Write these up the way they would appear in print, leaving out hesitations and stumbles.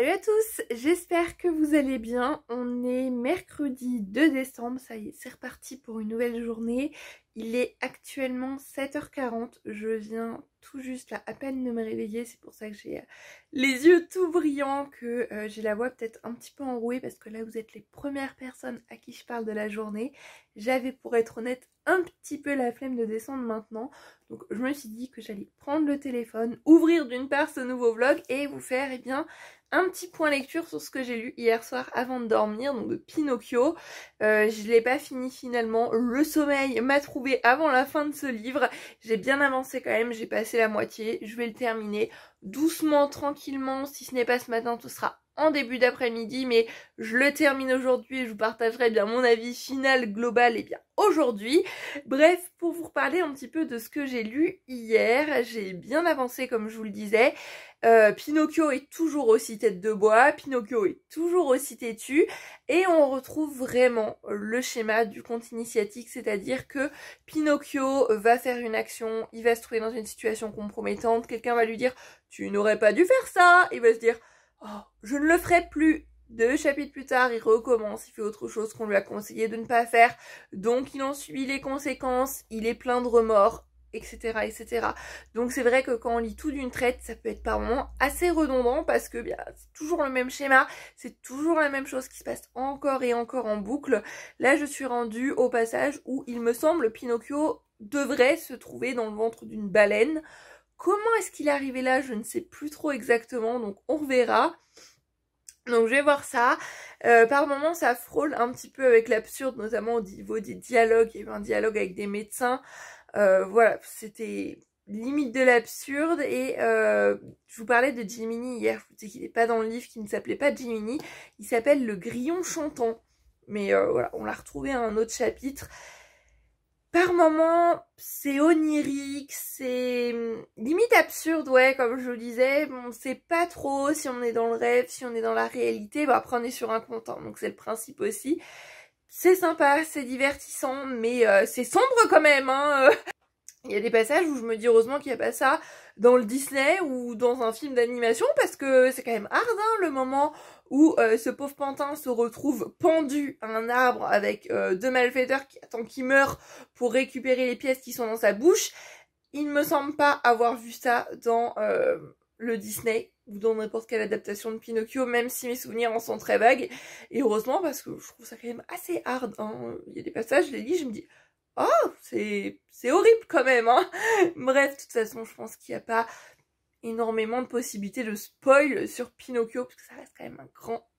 Salut à tous, j'espère que vous allez bien. On est mercredi 2 décembre, ça y est, c'est reparti pour une nouvelle journée. Il est actuellement 7h40, je viens tout juste là à peine de me réveiller, c'est pour ça que j'ai les yeux tout brillants, que j'ai la voix peut-être un petit peu enrouée parce que là vous êtes les premières personnes à qui je parle de la journée. J'avais, pour être honnête, un petit peu la flemme de descendre maintenant, donc je me suis dit que j'allais prendre le téléphone, ouvrir d'une part ce nouveau vlog et vous faire un petit point lecture sur ce que j'ai lu hier soir avant de dormir, donc de Pinocchio. Je l'ai pas fini finalement, le sommeil m'a trouvé avant la fin de ce livre. J'ai bien avancé quand même, j'ai passé la moitié, je vais le terminer doucement, tranquillement. Si ce n'est pas ce matin, ce sera en début d'après-midi, mais je le termine aujourd'hui et je vous partagerai bien mon avis final global et bien aujourd'hui. Bref, pour vous reparler un petit peu de ce que j'ai lu hier, j'ai bien avancé comme je vous le disais. Pinocchio est toujours aussi tête de bois, Pinocchio est toujours aussi têtu, et on retrouve vraiment le schéma du conte initiatique, c'est-à-dire que Pinocchio va faire une action, il va se trouver dans une situation compromettante, quelqu'un va lui dire « tu n'aurais pas dû faire ça », il va se dire « oh, je ne le ferai plus ». 2 chapitres plus tard, il recommence, il fait autre chose qu'on lui a conseillé de ne pas faire, donc il en subit les conséquences, il est plein de remords, etc. etc. Donc c'est vrai que quand on lit tout d'une traite, ça peut être par moments assez redondant parce que bien c'est toujours le même schéma, c'est toujours la même chose qui se passe encore et encore en boucle. Là je suis rendue au passage où il me semble Pinocchio devrait se trouver dans le ventre d'une baleine. Comment est-ce qu'il est arrivé là? Je ne sais plus trop exactement, donc on reverra. Donc je vais voir ça. Par moments ça frôle un petit peu avec l'absurde, notamment au niveau des dialogues. Il y a eu un dialogue avec des médecins. Voilà, c'était limite de l'absurde. Et je vous parlais de Jiminy hier, je vous disais qu'il n'est pas dans le livre, qui ne s'appelait pas Jiminy. Il s'appelle Le Grillon Chantant. Mais voilà, on l'a retrouvé à un autre chapitre. Par moments, c'est onirique, c'est limite absurde, ouais, comme je le disais. On sait pas trop si on est dans le rêve, si on est dans la réalité. Bon, après, on est sur un conte, hein, donc c'est le principe aussi. C'est sympa, c'est divertissant, mais c'est sombre quand même, hein. Il y a des passages où je me dis heureusement qu'il n'y a pas ça dans le Disney ou dans un film d'animation, parce que c'est quand même hard, hein, le moment où ce pauvre pantin se retrouve pendu à un arbre avec 2 malfaiteurs qui attendent qu'il meure pour récupérer les pièces qui sont dans sa bouche. Il ne me semble pas avoir vu ça dans le Disney ou dans n'importe quelle adaptation de Pinocchio, même si mes souvenirs en sont très vagues. Et heureusement, parce que je trouve ça quand même assez hard, hein. Il y a des passages, je les lis, je me dis oh, c'est horrible quand même, hein. Bref, de toute façon, je pense qu'il n'y a pas énormément de possibilités de spoil sur Pinocchio, parce que ça reste quand même un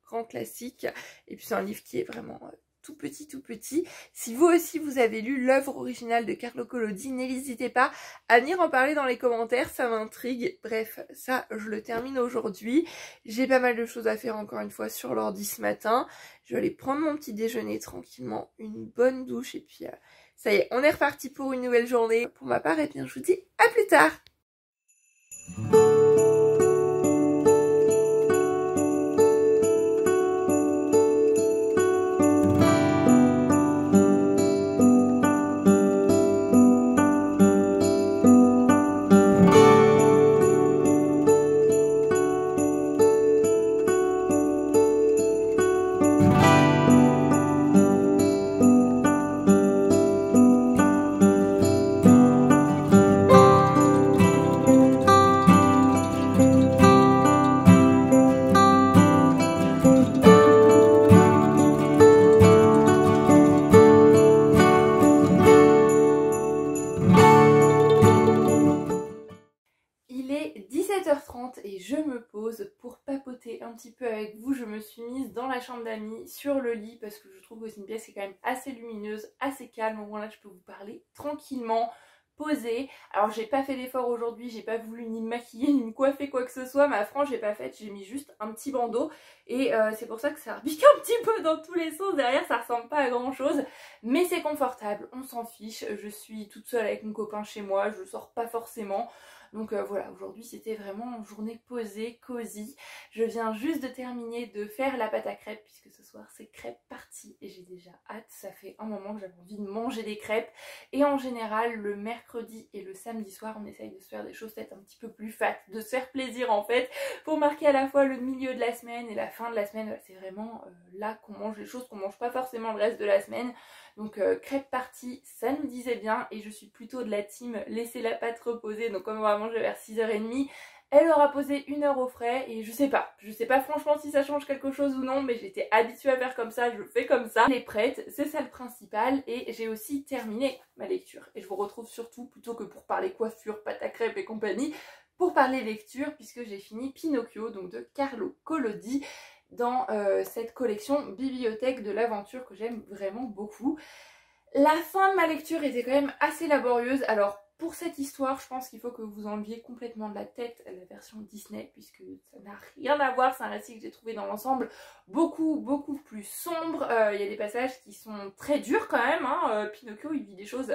grand classique. Et puis c'est un livre qui est vraiment tout petit, tout petit. Si vous aussi vous avez lu l'œuvre originale de Carlo Collodi, n'hésitez pas à venir en parler dans les commentaires, ça m'intrigue. Bref, ça je le termine aujourd'hui. J'ai pas mal de choses à faire encore une fois sur l'ordi ce matin. Je vais aller prendre mon petit déjeuner tranquillement, une bonne douche, et puis ça y est, on est reparti pour une nouvelle journée. Pour ma part, et bien je vous dis à plus tard. Il est 17h30 et je me pose pour papoter un petit peu avec vous. Je me suis mise dans la chambre d'amis sur le lit parce que je trouve que c'est une pièce qui est quand même assez lumineuse, assez calme. Au moins là je peux vous parler tranquillement, posée. Alors j'ai pas fait d'effort aujourd'hui, j'ai pas voulu ni me maquiller ni me coiffer quoi que ce soit. Ma frange j'ai pas faite, j'ai mis juste un petit bandeau et c'est pour ça que ça rebique un petit peu dans tous les sens. Derrière ça ressemble pas à grand chose, mais c'est confortable, on s'en fiche. Je suis toute seule avec mon copain chez moi, je sors pas forcément. Donc voilà, aujourd'hui c'était vraiment une journée posée, cosy. Je viens juste de terminer de faire la pâte à crêpes puisque ce soir c'est crêpes party et j'ai déjà hâte. Ça fait un moment que j'avais envie de manger des crêpes et en général le mercredi et le samedi soir on essaye de se faire des chaussettes un petit peu plus fat, de se faire plaisir en fait pour marquer à la fois le milieu de la semaine et la fin de la semaine. C'est vraiment là qu'on mange les choses qu'on mange pas forcément le reste de la semaine. Donc crêpes party, ça nous disait bien et je suis plutôt de la team laisser la pâte reposer. Donc comme on va manger vers 6h30, elle aura posé 1 heure au frais et je sais pas franchement si ça change quelque chose ou non, mais j'étais habituée à faire comme ça, je fais comme ça. Elle est prête, c'est ça le principal et j'ai aussi terminé ma lecture. Et je vous retrouve surtout, plutôt que pour parler coiffure, pâte à crêpes et compagnie, pour parler lecture puisque j'ai fini Pinocchio, donc de Carlo Collodi, dans cette collection Bibliothèque de l'aventure que j'aime vraiment beaucoup. La fin de ma lecture était quand même assez laborieuse. Alors pour cette histoire, je pense qu'il faut que vous enleviez complètement de la tête la version Disney puisque ça n'a rien à voir. C'est un récit que j'ai trouvé dans l'ensemble beaucoup plus sombre. Il y a des passages qui sont très durs quand même, hein. Pinocchio il vit des choses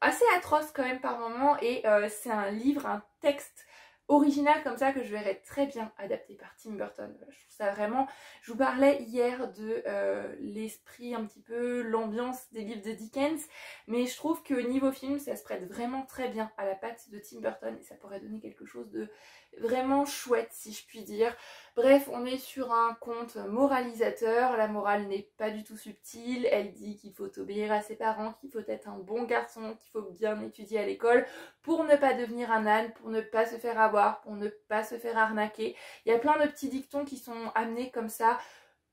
assez atroces quand même par moments et c'est un livre, un texte original comme ça que je verrais très bien adapté par Tim Burton. Je trouve ça vraiment... Je vous parlais hier de l'esprit un petit peu, l'ambiance des livres de Dickens, mais je trouve que niveau film ça se prête vraiment très bien à la patte de Tim Burton et ça pourrait donner quelque chose de vraiment chouette si je puis dire. Bref, on est sur un conte moralisateur, la morale n'est pas du tout subtile, elle dit qu'il faut obéir à ses parents, qu'il faut être un bon garçon, qu'il faut bien étudier à l'école pour ne pas devenir un âne, pour ne pas se faire avoir, pour ne pas se faire arnaquer. Il y a plein de petits dictons qui sont amenés comme ça,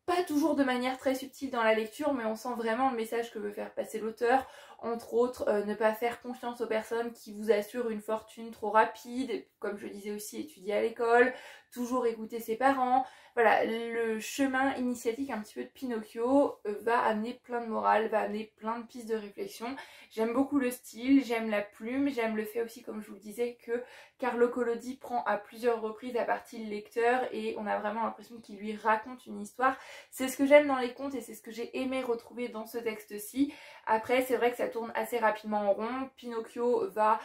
pas toujours de manière très subtile dans la lecture, mais on sent vraiment le message que veut faire passer l'auteur. Entre autres, ne pas faire confiance aux personnes qui vous assurent une fortune trop rapide, comme je disais aussi, étudier à l'école, toujours écouter ses parents. Voilà, le chemin initiatique un petit peu de Pinocchio va amener plein de morale, va amener plein de pistes de réflexion. J'aime beaucoup le style, j'aime la plume, j'aime le fait aussi, comme je vous le disais, que Carlo Collodi prend à plusieurs reprises à partie le lecteur et on a vraiment l'impression qu'il lui raconte une histoire. C'est ce que j'aime dans les contes et c'est ce que j'ai aimé retrouver dans ce texte-ci. Après, c'est vrai que ça tourne assez rapidement en rond. Pinocchio va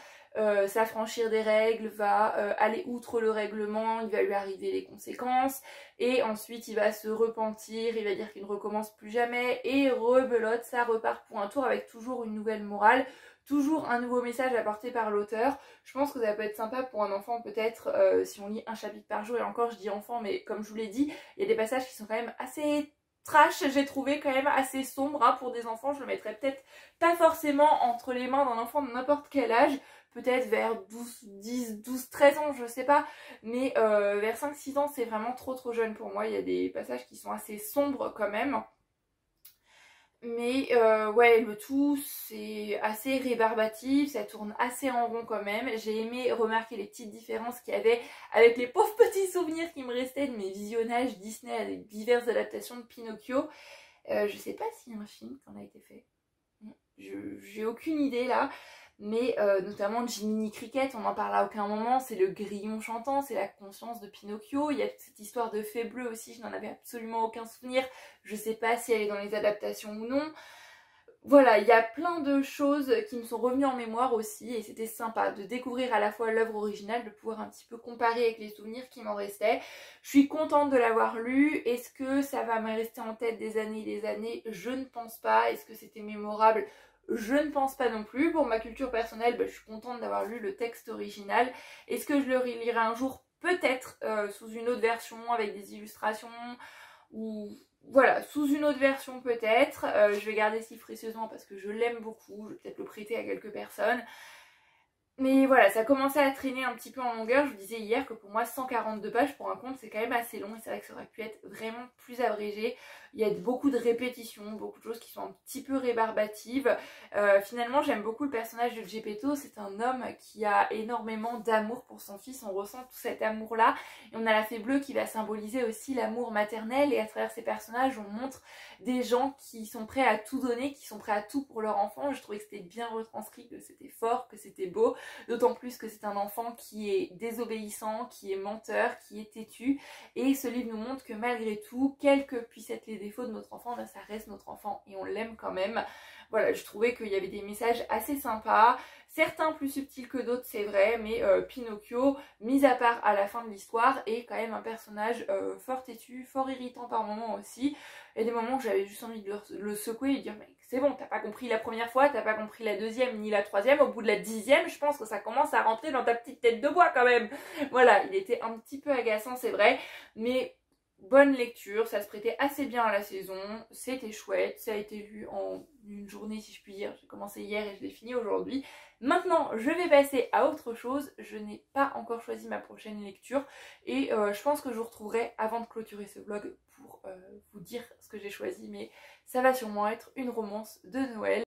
s'affranchir des règles, va aller outre le règlement, il va lui arriver les conséquences et ensuite il va se repentir, il va dire qu'il ne recommence plus jamais et rebelote, ça repart pour un tour avec toujours une nouvelle morale, toujours un nouveau message apporté par l'auteur. Je pense que ça peut être sympa pour un enfant peut-être si on lit un chapitre par jour, et encore je dis enfant mais comme je vous l'ai dit, il y a des passages qui sont quand même assez trash, j'ai trouvé quand même assez sombre, hein, pour des enfants. Je le mettrais peut-être pas forcément entre les mains d'un enfant de n'importe quel âge, peut-être vers 12, 13 ans, je sais pas, mais vers 5-6 ans c'est vraiment trop jeune pour moi. Il y a des passages qui sont assez sombres quand même. Mais ouais, le tout c'est assez rébarbatif, ça tourne assez en rond quand même. J'ai aimé remarquer les petites différences qu'il y avait avec les pauvres petits souvenirs qui me restaient de mes visionnages Disney avec diverses adaptations de Pinocchio. Je sais pas s'il y a un film qui en a été fait. J'ai aucune idée là. Mais notamment Jiminy Cricket, on n'en parle à aucun moment, c'est le grillon chantant, c'est la conscience de Pinocchio. Il y a cette histoire de fée bleue aussi, je n'en avais absolument aucun souvenir, je sais pas si elle est dans les adaptations ou non. Voilà, il y a plein de choses qui me sont revenues en mémoire aussi et c'était sympa de découvrir à la fois l'œuvre originale, de pouvoir un petit peu comparer avec les souvenirs qui m'en restaient. Je suis contente de l'avoir lu. Est-ce que ça va me rester en tête des années et des années? Je ne pense pas. Est-ce que c'était mémorable? Je ne pense pas non plus. Pour ma culture personnelle, je suis contente d'avoir lu le texte original. Est-ce que je le relirai un jour? Peut-être sous une autre version avec des illustrations ou... Voilà, sous une autre version peut-être. Je vais garder si précieusement parce que je l'aime beaucoup. Je vais peut-être le prêter à quelques personnes. Mais voilà, ça commençait à traîner un petit peu en longueur. Je vous disais hier que pour moi 142 pages pour un conte c'est quand même assez long et c'est vrai que ça aurait pu être vraiment plus abrégé. Il y a beaucoup de répétitions, beaucoup de choses qui sont un petit peu rébarbatives. Finalement j'aime beaucoup le personnage de Geppetto, c'est un homme qui a énormément d'amour pour son fils, on ressent tout cet amour là. Et on a la fée bleue qui va symboliser aussi l'amour maternel et à travers ces personnages on montre des gens qui sont prêts à tout donner, qui sont prêts à tout pour leur enfant. Je trouvais que c'était bien retranscrit, que c'était fort, que c'était beau. D'autant plus que c'est un enfant qui est désobéissant, qui est menteur, qui est têtu. Et ce livre nous montre que malgré tout, quels que puissent être les défauts de notre enfant, ça reste notre enfant et on l'aime quand même. Voilà, je trouvais qu'il y avait des messages assez sympas. Certains plus subtils que d'autres, c'est vrai, mais Pinocchio, mis à part à la fin de l'histoire, est quand même un personnage fort têtu, fort irritant par moments aussi. Il y a des moments où j'avais juste envie de le secouer et de dire mec, c'est bon, t'as pas compris la première fois, t'as pas compris la deuxième ni la troisième, au bout de la 10e, je pense que ça commence à rentrer dans ta petite tête de bois quand même. Voilà, il était un petit peu agaçant, c'est vrai, mais bonne lecture, ça se prêtait assez bien à la saison, c'était chouette, ça a été lu en une journée si je puis dire, j'ai commencé hier et je l'ai fini aujourd'hui. Maintenant, je vais passer à autre chose, je n'ai pas encore choisi ma prochaine lecture et je pense que je vous retrouverai avant de clôturer ce vlog pour vous dire ce que j'ai choisi, mais ça va sûrement être une romance de Noël.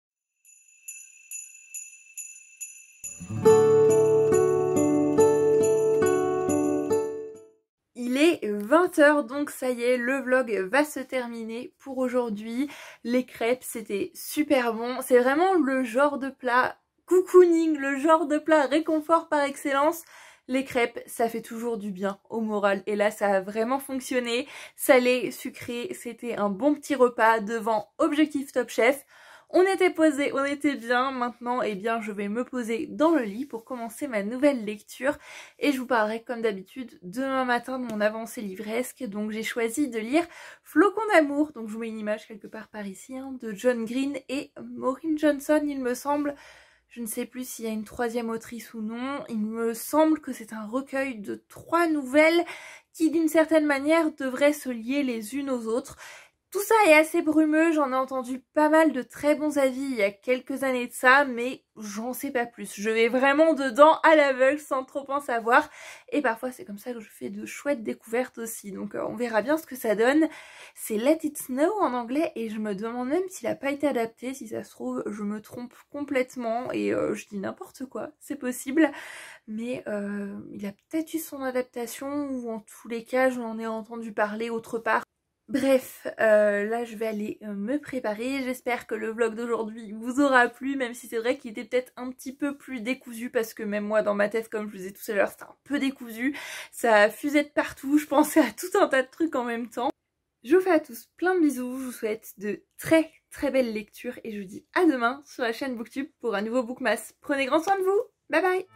Il est 20 h, donc ça y est, le vlog va se terminer pour aujourd'hui. Les crêpes, c'était super bon. C'est vraiment le genre de plat cocooning, le genre de plat réconfort par excellence. Les crêpes, ça fait toujours du bien au moral. Et là, ça a vraiment fonctionné. Salé, sucré, c'était un bon petit repas devant Objectif Top Chef. On était posé, on était bien. Maintenant, eh bien, je vais me poser dans le lit pour commencer ma nouvelle lecture. Et je vous parlerai comme d'habitude demain matin de mon avancée livresque. Donc j'ai choisi de lire Flocon d'amour. Donc je vous mets une image quelque part par ici, hein, de John Green et Maureen Johnson, il me semble. Je ne sais plus s'il y a une troisième autrice ou non. Il me semble que c'est un recueil de 3 nouvelles qui d'une certaine manière devraient se lier les unes aux autres. Tout ça est assez brumeux, j'en ai entendu pas mal de très bons avis il y a quelques années de ça, mais j'en sais pas plus. Je vais vraiment dedans à l'aveugle sans trop en savoir. Et parfois c'est comme ça que je fais de chouettes découvertes aussi, donc on verra bien ce que ça donne. C'est Let It Snow en anglais et je me demande même s'il n'a pas été adapté. Si ça se trouve, je me trompe complètement et je dis n'importe quoi, c'est possible. Mais il a peut-être eu son adaptation ou en tous les cas j'en ai entendu parler autre part. Bref, là je vais aller me préparer, j'espère que le vlog d'aujourd'hui vous aura plu, même si c'est vrai qu'il était peut-être un petit peu plus décousu parce que même moi dans ma tête, comme je vous disais tout à l'heure, c'était un peu décousu, ça fusait de partout, je pensais à tout un tas de trucs en même temps. Je vous fais à tous plein de bisous, je vous souhaite de très très belles lectures et je vous dis à demain sur la chaîne Booktube pour un nouveau Bookmas. Prenez grand soin de vous, bye bye.